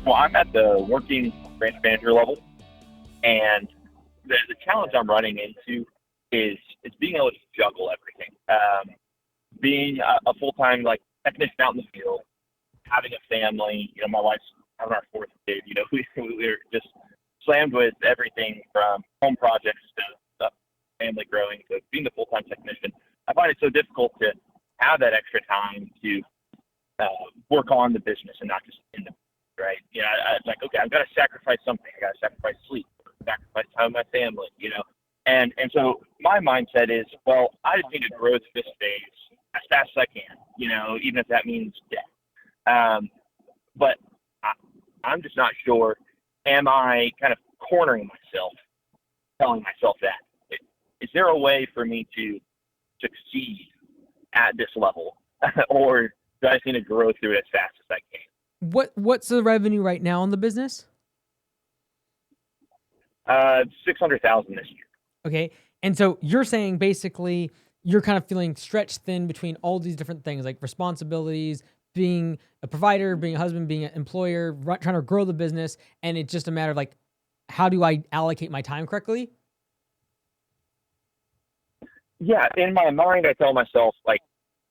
Well, I'm at the working branch manager level, and the challenge I'm running into is being able to juggle everything. Being a full time like technician out in the field, having a family. My wife's having our fourth kid. We're just slammed with everything from home projects to family growing. So being the full time technician, I find it so difficult to have that extra time to work on the business and not just in the right. It's like, okay, I've got to sacrifice something. I got to sacrifice sleep, sacrifice time with my family. And so my mindset is, well, I just need to grow through this phase as fast as I can. Even if that means death. But I'm just not sure. Am I kind of cornering myself, telling myself that? Is there a way for me to succeed at this level, or do I just need to grow through it as fast as I can? What's the revenue right now on the business? 600,000 this year. Okay, and so you're saying basically you're kind of feeling stretched thin between all these different things like responsibilities, being a provider, being a husband, being an employer, trying to grow the business, and it's just a matter of like, how do I allocate my time correctly? Yeah, in my mind, I tell myself, like,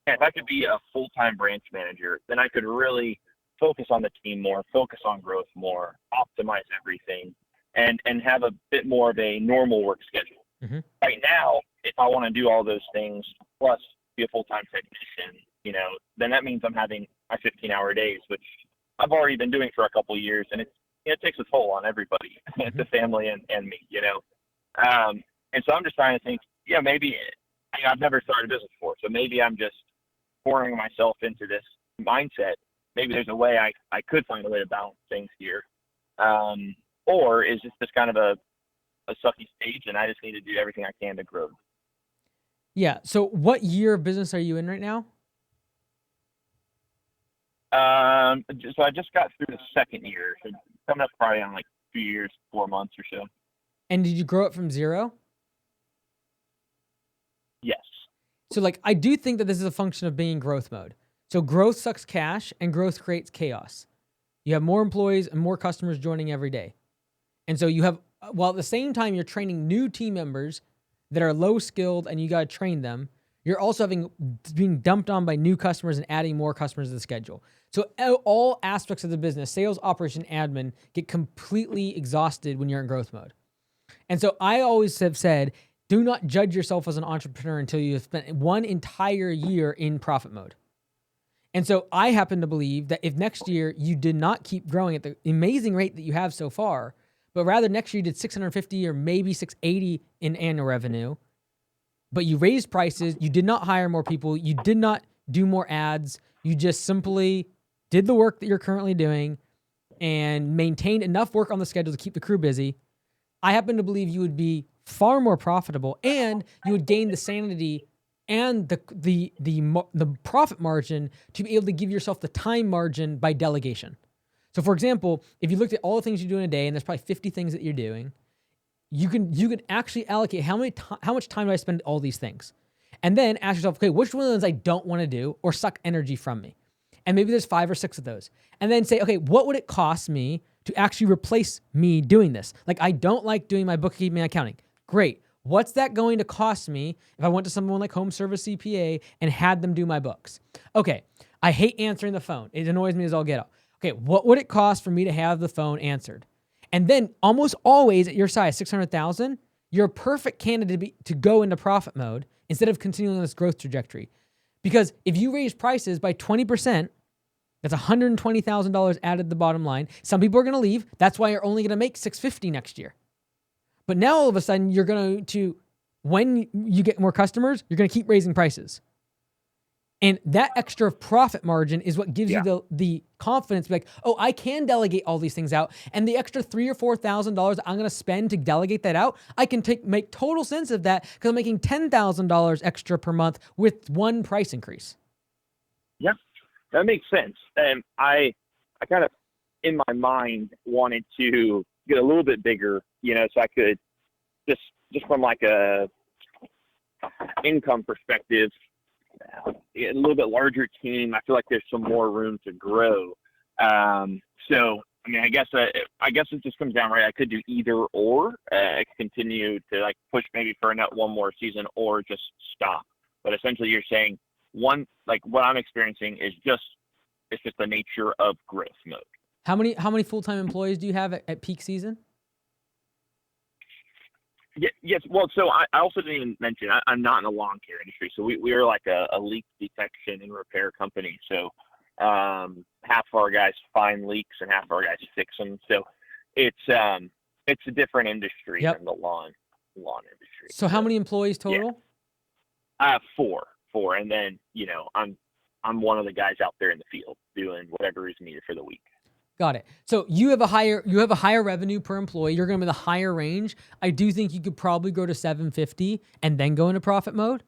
if I could be a full-time branch manager, then I could really focus on the team more, focus on growth more, optimize everything, and have a bit more of a normal work schedule. Mm-hmm. Right now, if I want to do all those things, plus be a full-time technician, then that means I'm having my 15-hour days, which I've already been doing for a couple of years, and it takes a toll on everybody, Mm-hmm. the family and me. And so I'm just trying to think, maybe I've never started a business before, so maybe I'm just pouring myself into this mindset. Maybe there's a way I could find a way to balance things here, or is this just kind of a sucky stage, and I just need to do everything I can to grow? Yeah. So what year of business are you in right now? So I just got through the second year, so coming up probably on like 2 years, 4 months or so. And did you grow it from zero? Yes. So like, I do think that this is a function of being in growth mode. So growth sucks cash and growth creates chaos. You have more employees and more customers joining every day. And so you have, while at the same time you're training new team members that are low skilled and you got to train them, you're also being dumped on by new customers and adding more customers to the schedule. So all aspects of the business, sales, operation, admin, get completely exhausted when you're in growth mode. And so I always have said, do not judge yourself as an entrepreneur until you have spent one entire year in profit mode. And so I happen to believe that if next year you did not keep growing at the amazing rate that you have so far, but rather next year you did 650 or maybe 680 in annual revenue, but you raised prices, you did not hire more people, you did not do more ads, you just simply did the work that you're currently doing and maintained enough work on the schedule to keep the crew busy, I happen to believe you would be far more profitable and you would gain the sanity and the profit margin to be able to give yourself the time margin by delegation. So for example, if you looked at all the things you do in a day, and there's probably 50 things that you're doing, you can actually allocate how much time do I spend all these things? And then ask yourself, okay, which one of those I don't want to do or suck energy from me? And maybe there's 5 or 6 of those. And then say, okay, what would it cost me to actually replace me doing this? Like, I don't like doing my bookkeeping and accounting. Great. What's that going to cost me if I went to someone like Home Service CPA and had them do my books? Okay, I hate answering the phone. It annoys me as all get out. Okay, what would it cost for me to have the phone answered? And then almost always at your size, 600,000, you're a perfect candidate to go into profit mode instead of continuing on this growth trajectory. Because if you raise prices by 20%, that's $120,000 added to the bottom line. Some people are going to leave. That's why you're only going to make $650 next year. But now all of a sudden you're going to, when you get more customers, you're going to keep raising prices. And that extra profit margin is what gives you the confidence to be like, oh, I can delegate all these things out. And the extra $3,000 or $4,000 I'm going to spend to delegate that out, I can make total sense of that because I'm making $10,000 extra per month with one price increase. Yeah, that makes sense. And I kind of, in my mind, wanted to get a little bit bigger, so I could just from like a income perspective, a little bit larger team. I feel like there's some more room to grow. So mean, I guess it just comes down, right? I could do either or. I could continue to like push maybe for one more season, or just stop. But essentially, you're saying one, like what I'm experiencing is just it's just the nature of growth mode. How many full-time employees do you have at peak season? Yes. Well, so I also didn't even mention I'm not in the lawn care industry. So we are like a leak detection and repair company. So half of our guys find leaks and half of our guys fix them. So it's a different industry than the lawn industry. So how many employees total? I have four, and then I'm one of the guys out there in the field doing whatever is needed for the week. Got it. So you have a higher revenue per employee. You're going to be the higher range. I do think you could probably go to 750 and then go into profit mode.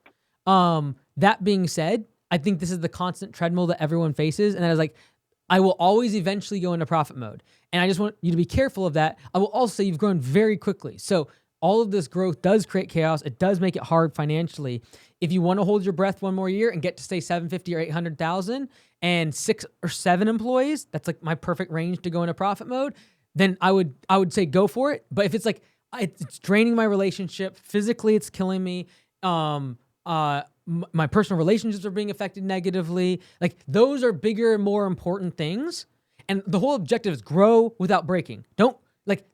That being said, I think this is the constant treadmill that everyone faces, and that is like, I will always eventually go into profit mode. And I just want you to be careful of that. I will also say you've grown very quickly. So all of this growth does create chaos. It does make it hard financially. If you want to hold your breath one more year and get to say 750 or 800,000 and 6 or 7 employees, that's like my perfect range to go into profit mode, then I would say go for it. But if it's like, it's draining my relationship, physically it's killing me, my personal relationships are being affected negatively, like those are bigger and more important things. And the whole objective is grow without breaking.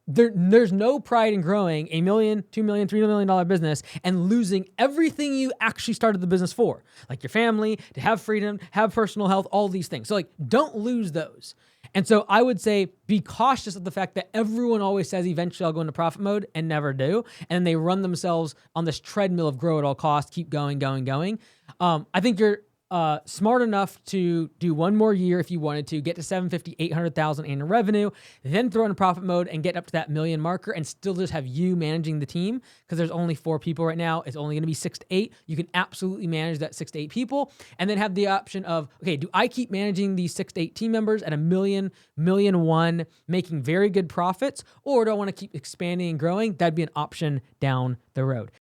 There's no pride in growing $1 million, $2 million, $3 million business and losing everything you actually started the business for, like your family, to have freedom, have personal health, all these things. So like, don't lose those. And so I would say be cautious of the fact that everyone always says eventually I'll go into profit mode and never do. And they run themselves on this treadmill of grow at all costs, keep going. I think you're smart enough to do one more year if you wanted to, get to 750, 800,000 annual revenue, then throw in profit mode and get up to that million marker and still just have you managing the team, because there's only 4 people right now. It's only going to be 6 to 8. You can absolutely manage that 6 to 8 people, and then have the option of, okay, do I keep managing these 6 to 8 team members at $1 million, $1.1 million, making very good profits, or do I want to keep expanding and growing? That'd be an option down the road.